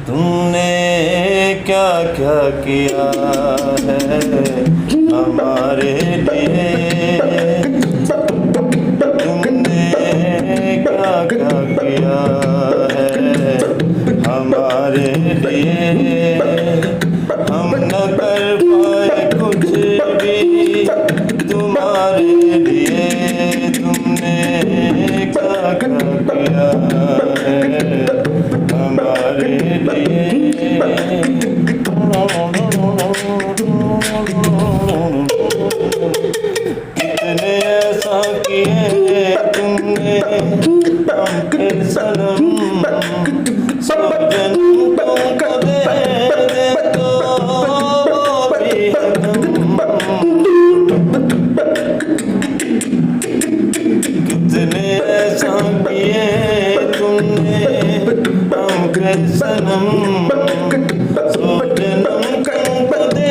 तुमने क्या क्या किया है हमारे लिए, तुमने क्या क्या किया है हमारे लिए। हम न कर पाए कुछ भी तुम्हारे लिए, तुमने क्या क्या किया है हमारे लिए। कितने ऐसा किए तुमने हमके सनम, सब जन्म तुमको दे तो भी कितने ऐसा किए तुमने हमके सनम, सब जन्म तुमको दे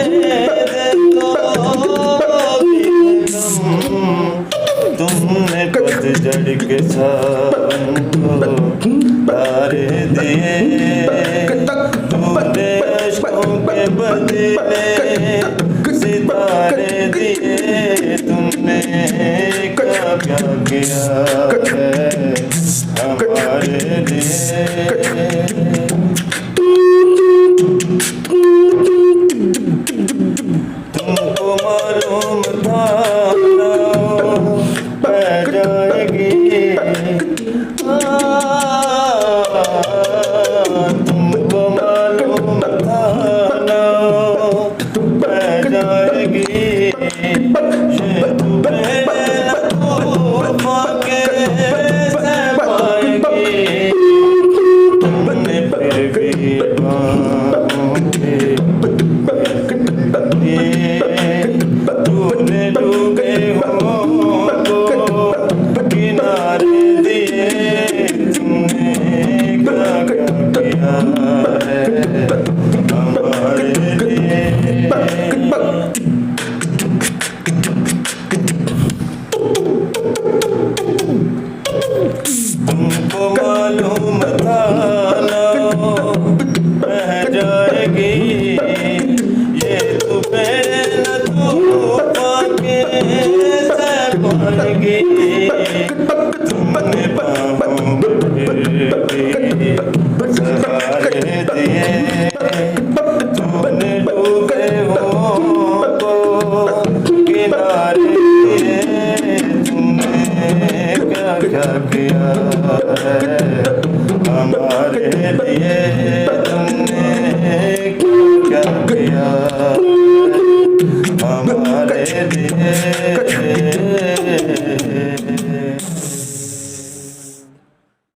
तुमने पतझड़ के सावन को तारे दिए, तुमने अश्कों के बदले सितारे दिए। तुमने क्या क्या किया है हमारे लिए। तुमको मालूम था जाएगी, तुमको मालूम था ना बह जाएगी, तुम्हें तूफान के सह पाएगी। तुमने फिर भी तूने डूबे हो किनारे दिए, तुमने क्या क्या किया है हमारे लिए। तुमको मालूम था ना बह जाएगी, ये तुम्हें न तूफान के सह पाएगी। तुमने बाहों में सहारे दिए, तुमने डूबे हो तो किनारे दिए। तुमने क्या क्या किया है हमारे लिए, तुमने क्या क्या किया हमारे लिए।